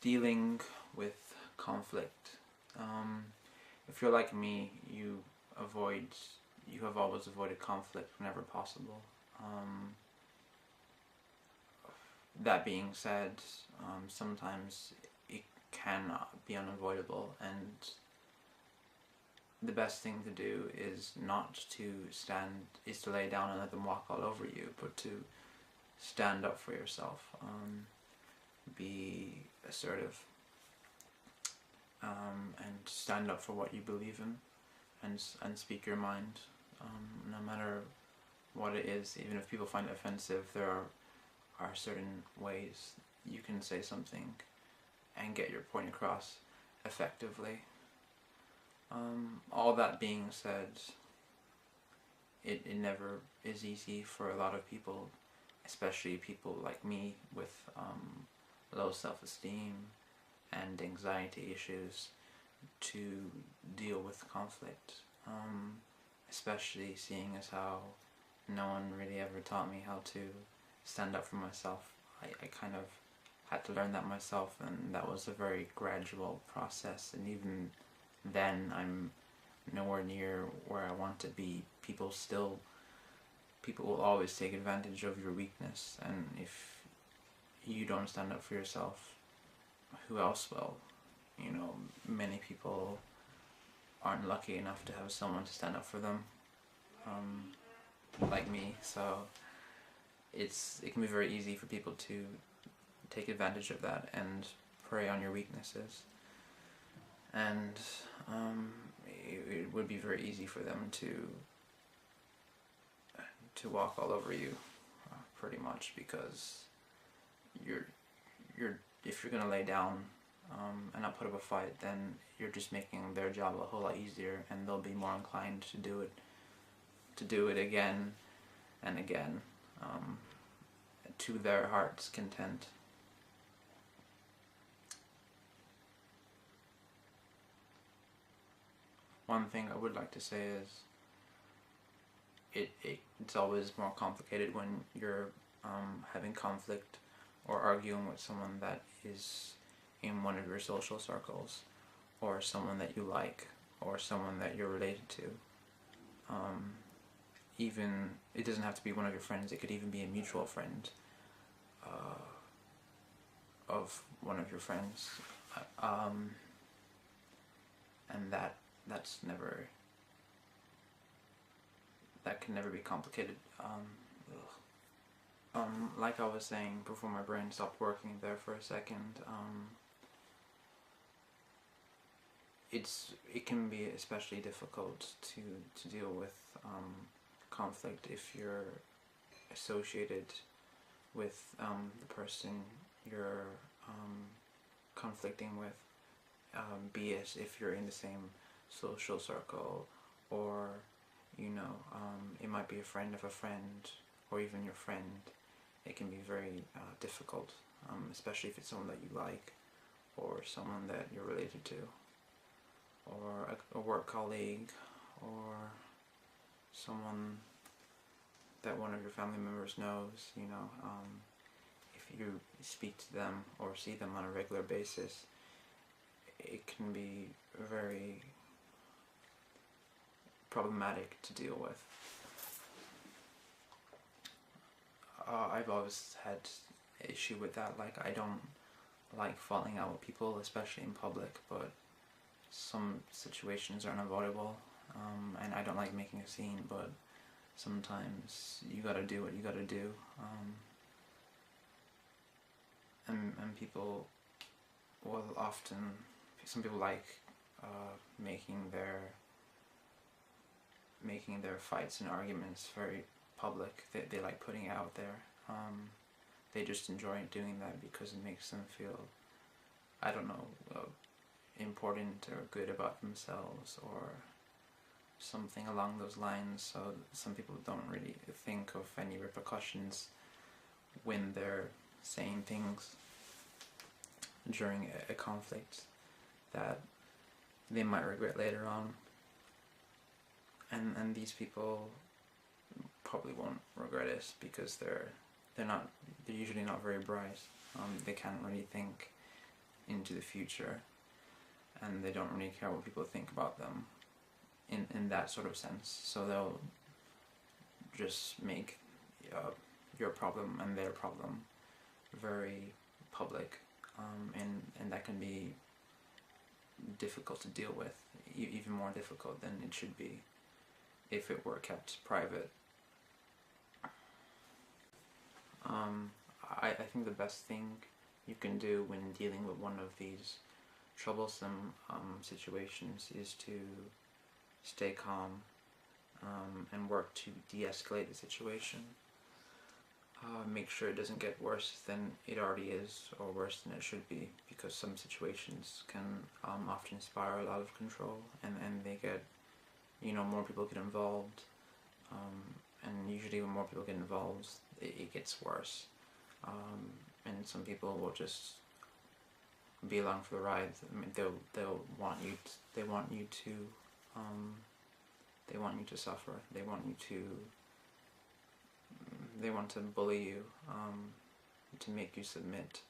Dealing with conflict. If you're like me, you have always avoided conflict whenever possible. That being said, sometimes it can be unavoidable, and the best thing to do is not to lay down and let them walk all over you, but to stand up for yourself. Be assertive, and stand up for what you believe in, and speak your mind, no matter what it is. Even if people find it offensive, there are certain ways you can say something and get your point across effectively. All that being said, it never is easy for a lot of people, especially people like me with low self-esteem and anxiety issues, to deal with conflict, especially seeing as how no one really ever taught me how to stand up for myself. I kind of had to learn that myself, and that was a very gradual process, and even then I'm nowhere near where I want to be. People will always take advantage of your weakness, and if you don't stand up for yourself, who else will? You know, many people aren't lucky enough to have someone to stand up for them, like me, so it can be very easy for people to take advantage of that and prey on your weaknesses, and it would be very easy for them to walk all over you, pretty much, because if you're gonna lay down and not put up a fight, then you're just making their job a whole lot easier, and they'll be more inclined to do it again and again, to their heart's content. One thing I would like to say is it's always more complicated when you're having conflict or arguing with someone that is in one of your social circles, or someone that you like, or someone that you're related to. Even, it doesn't have to be one of your friends, it could even be a mutual friend of one of your friends, and that can never be complicated. Like I was saying before my brain stopped working there for a second, it can be especially difficult to deal with conflict if you're associated with the person you're conflicting with, be it if you're in the same social circle, or it might be a friend of a friend, or even your friend. It can be very difficult, especially if it's someone that you like, or someone that you're related to, or a work colleague, or someone that one of your family members knows. If you speak to them or see them on a regular basis, it can be very problematic to deal with. I've always had issue with that. Like, I don't like falling out with people, especially in public, but some situations are unavoidable, and I don't like making a scene, but sometimes you gotta do what you gotta do, and people will often, some people like making their fights and arguments very public. They like putting it out there. They just enjoy doing that because it makes them feel, I don't know, important or good about themselves, or something along those lines. So some people don't really think of any repercussions when they're saying things during a conflict that they might regret later on. And these people probably won't regret it because they're usually not very bright. They can't really think into the future, and they don't really care what people think about them in that sort of sense. So they'll just make your problem and their problem very public, and that can be difficult to deal with, even more difficult than it should be if it were kept private. I think the best thing you can do when dealing with one of these troublesome situations is to stay calm and work to de-escalate the situation. Make sure it doesn't get worse than it already is, or worse than it should be, because some situations can often spiral out of control, and they get, more people get involved, and usually when more people get involved, it gets worse, and some people will just be along for the ride. I mean, they'll want you to suffer. They want to bully you, to make you submit.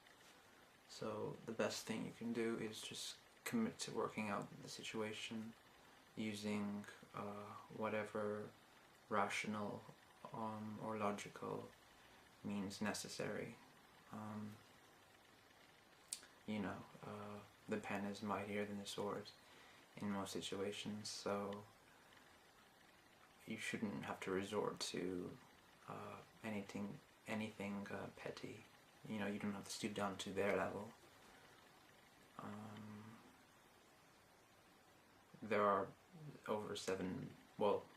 So the best thing you can do is just commit to working out the situation using whatever rational or logical means necessary. The pen is mightier than the sword in most situations, so you shouldn't have to resort to anything petty. You don't have to stoop down to their level. There are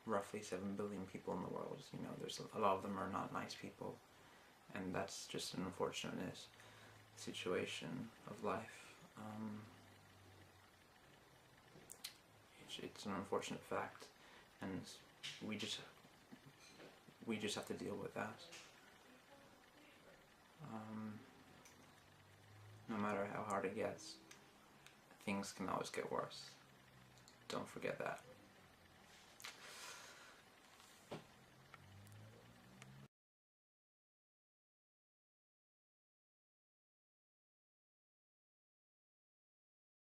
roughly 7 billion people in the world. There's a lot of them are not nice people, and that's just an unfortunate situation of life. It's an unfortunate fact, and we just have to deal with that. No matter how hard it gets, things can always get worse. Don't forget that.